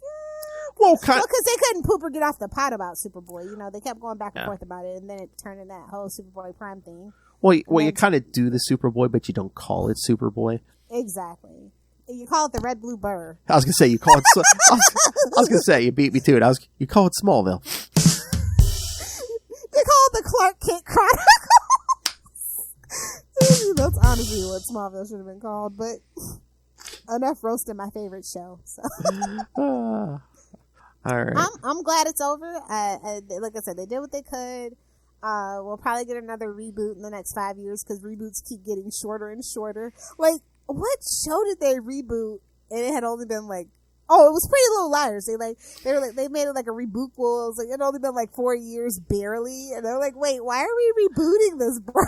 because they couldn't poop or get off the pot about Superboy. They kept going back and forth about it, and then it turned into that whole Superboy Prime thing. Well, you kind of do the Superboy, but you don't call it Superboy. Exactly. You call it the Red Blue Burr. I was gonna say you call it. I was gonna say you beat me to it. You call it Smallville. They call it the Clark Kent Chronicles. That's honestly what Smallville should have been called, but enough roasting my favorite show. So. All right. I'm glad it's over. Like I said, they did what they could. We'll probably get another reboot in the next 5 years because reboots keep getting shorter and shorter. Like, what show did they reboot? And it had only been like, it was Pretty Little Liars. They made it like a reboot. It was like it had only been like 4 years barely, and they're like, wait, why are we rebooting this, bro?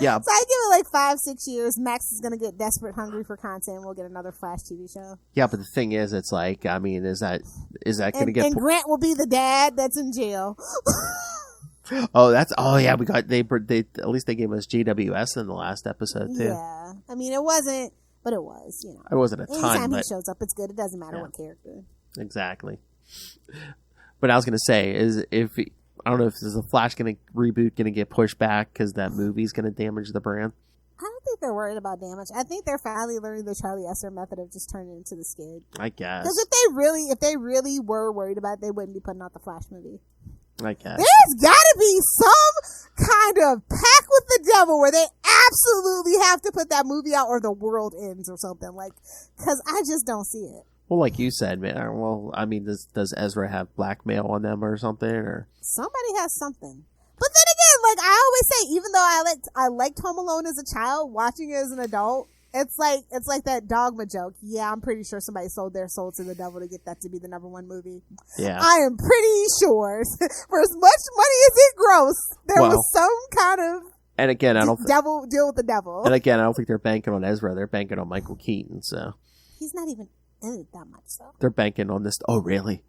Yeah. So I give it like 5-6 years. Max is gonna get desperate, hungry for content, and we'll get another Flash TV show. Yeah, but the thing is, it's like, I mean, is that going to get? And Grant will be the dad that's in jail. Oh yeah, we got they at least they gave us GWS in the last episode too. Yeah, I mean it wasn't, but it was. You know, it wasn't a ton. Anytime but he shows up, it's good. It doesn't matter what character. Exactly. But I was gonna say I don't know if the Flash reboot gonna get pushed back because that movie's gonna damage the brand. I don't think they're worried about damage. I think they're finally learning the Charlie Esser method of just turning it into the skid. I guess. Because if they really were worried about it, they wouldn't be putting out the Flash movie. I guess. There's gotta be some kind of pact with the devil where they absolutely have to put that movie out or the world ends or something. Like, because I just don't see it. Well, like you said, man. Well, I mean, does Ezra have blackmail on them or something? Or somebody has something. But then again, like I always say, even though I liked Home Alone as a child, watching it as an adult, it's like that dogma joke. Yeah, I'm pretty sure somebody sold their soul to the devil to get that to be the #1 movie. Yeah, I am pretty sure for as much money as it grossed, there was some kind of. And again, I don't devil deal with the devil. And again, I don't think they're banking on Ezra. They're banking on Michael Keaton. So he's not even in it that much, though. They're banking on this. Oh, really?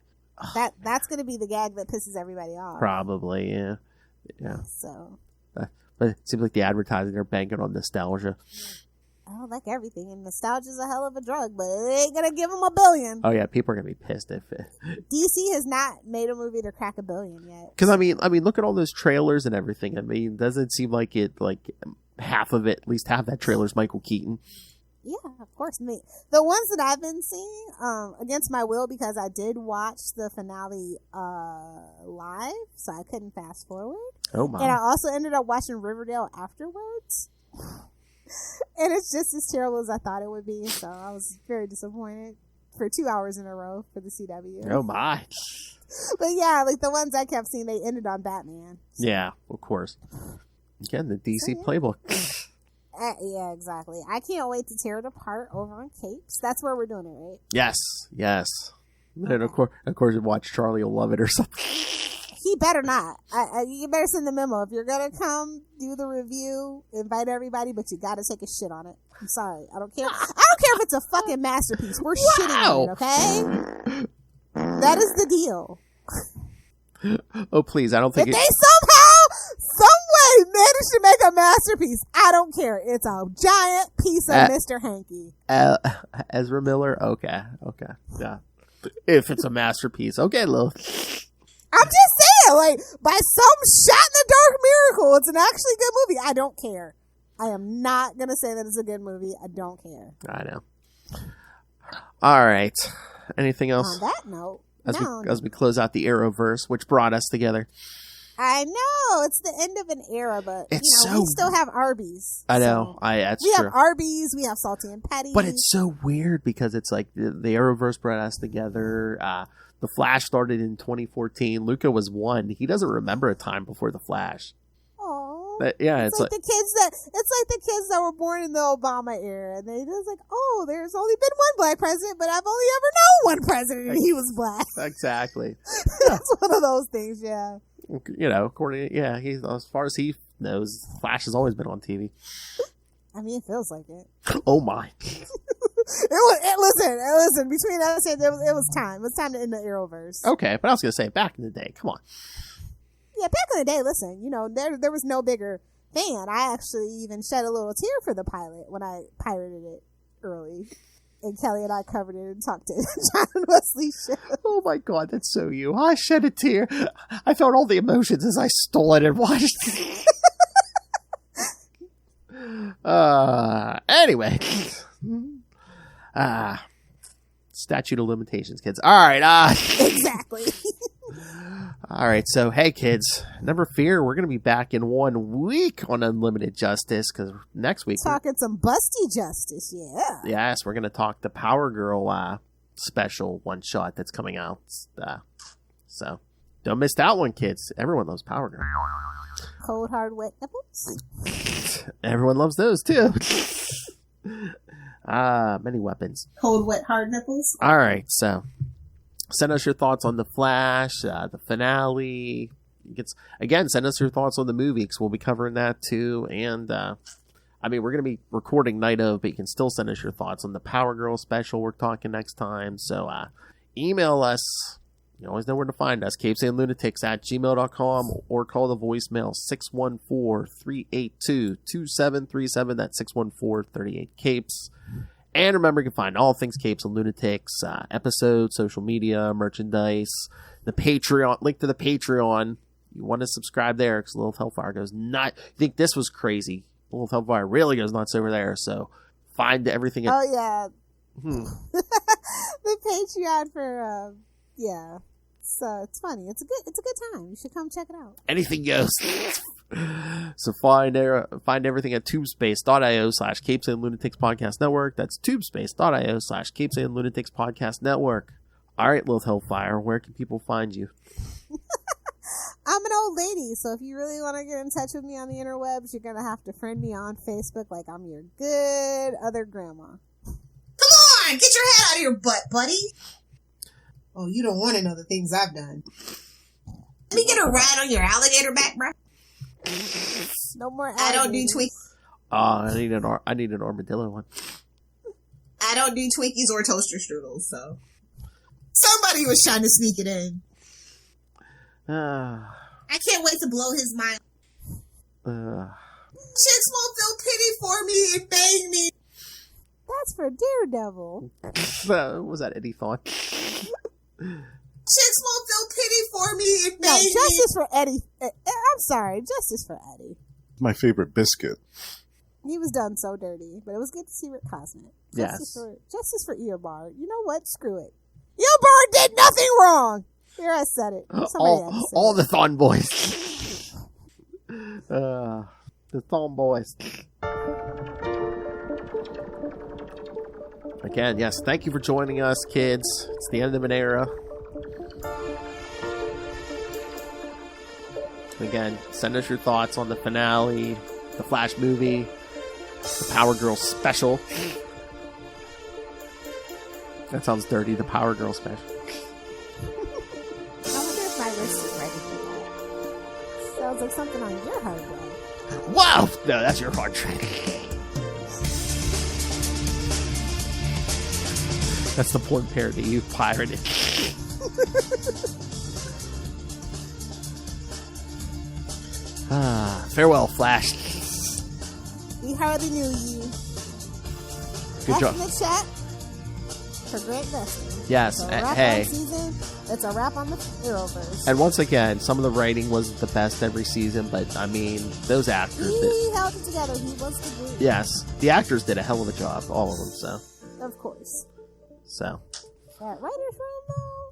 That's going to be the gag that pisses everybody off. Probably, yeah. So, but it seems like the advertising, they're banking on nostalgia. Oh, like everything. And nostalgia's a hell of a drug, but it ain't gonna give them $1 billion. Oh yeah, people are gonna be pissed if DC has not made a movie to crack $1 billion yet. Because I mean, look at all those trailers and everything. I mean, doesn't it seem like half of it, at least half that trailer is Michael Keaton? Yeah, of course. The ones that I've been seeing, against my will, because I did watch the finale live, so I couldn't fast forward. Oh my! And I also ended up watching Riverdale afterwards. And it's just as terrible as I thought it would be, so I was very disappointed for 2 hours in a row for the CW. Oh my! But yeah, like the ones I kept seeing, they ended on Batman. So. Yeah, of course. Again, the DC playbook. Yeah, exactly. I can't wait to tear it apart over on Capes. That's where we're doing it, right? Yes. Okay. And of course, you watch Charlie will love it or something. He better not. You better send the memo. If you're going to come do the review, invite everybody, but you got to take a shit on it. I'm sorry. I don't care. I don't care if it's a fucking masterpiece. We're shitting on it, okay? That is the deal. Oh, please. I don't think if they somehow, some way manage to make a masterpiece, I don't care. It's a giant piece of Mr. Hanky. Ezra Miller? Okay. Yeah. If it's a masterpiece. Okay, Lil. I'm just saying, like, by some shot in the dark miracle, it's an actually good movie. I don't care. I am not going to say that it's a good movie. I don't care. I know. All right. Anything else? On that note, as we close out the Arrowverse, which brought us together. I know. It's the end of an era, but we still have Arby's. I know. So we have Arby's. We have Salty and Patty. But it's so weird because it's like the Arrowverse brought us together. The Flash started in 2014. Luca was 1. He doesn't remember a time before the Flash. Oh, yeah, it's like the kids that were born in the Obama era, and they just like, oh, there's only been one black president, but I've only ever known one president, and he was black. Exactly. That's one of those things. Yeah. You know, he's as far as he knows, Flash has always been on TV. I mean, it feels like it. Oh my! Listen. Between us, it was time. It was time to end the Arrowverse. Okay, but I was gonna say, back in the day, come on. Yeah, back in the day, listen. You know, there was no bigger fan. I actually even shed a little tear for the pilot when I pirated it early. And Kelly and I covered it and talked to John Wesley show. Oh my God, that's so you. I shed a tear. I felt all the emotions as I stole it and watched it. Anyway. Statute of limitations, kids. All right. Exactly. All right. So, hey, kids, never fear. We're going to be back in 1 week on Unlimited Justice because next week. Talking some busty justice, yeah. Yes, we're going to talk the Power Girl special one shot that's coming out. So, don't miss that one, kids. Everyone loves Power Girl. Cold, hard, wet nipples. Everyone loves those, too. Many weapons. Cold, wet, hard nipples. All right, so send us your thoughts on The Flash, the finale, again, send us your thoughts on the movie, because we'll be covering that too. And I mean, we're going to be recording Night of, but you can still send us your thoughts on the Power Girl special we're talking next time. So email us. You always know where to find us, CapesandLunatics@gmail.com, or call the voicemail 614-382-2737. That's 614-38-CAPES. And remember, you can find all things Capes and Lunatics, episodes, social media, merchandise, the Patreon, link to the Patreon. You want to subscribe there, because Lilith Hellfire goes nuts. You think this was crazy? Lilith Hellfire really goes nuts over there. So find everything. Oh yeah, the Patreon for yeah. So it's funny. It's a good time. You should come check it out. Anything goes. So find everything at tubespace.io/CapesandLunatics Podcast Network. That's tubespace.io/CapesandLunatics Podcast Network. All right, Lilith Hellfire, where can people find you? I'm an old lady, so if you really want to get in touch with me on the interwebs, you're going to have to friend me on Facebook like I'm your good other grandma. Come on, get your head out of your butt, buddy. Oh, you don't want to know the things I've done. Let me get a ride on your alligator back, bro. No more I don't do Twinkies. I need an armadillo one. I don't do Twinkies or toaster strudels, so. Somebody was trying to sneak it in. I can't wait to blow his mind. Chicks won't feel pity for me and bang me. That's for Daredevil. Was that Eddie Thawne? Chicks won't feel pity for me and bang me. Justice for Eddie. I'm sorry, justice for Eddie. My favorite biscuit. He was done so dirty, but it was good to see Rick Cosmic. Justice for Eobard. You know what? Screw it. Eobard did nothing wrong. Here, I said it. All the Thawne boys. The Thawne boys. Again, yes, thank you for joining us, kids. It's the end of an era. Again, send us your thoughts on the finale, the Flash movie, the Power Girl special. That sounds dirty, the Power Girl special. I wonder if my wrist is ready for that. Sounds like something on your hard drive. Wow! No, that's your hard drive. That's the porn parody you pirated. Farewell, Flash. We hardly knew you. Good job. In the chat for great wrestling. Yes, hey. It's a wrap on the Arrowverse. And once again, some of the writing wasn't the best every season, but I mean, those actors. He held it together. He was the glue. Yes, the actors did a hell of a job, all of them. So. Of course. So. That writer's room, though.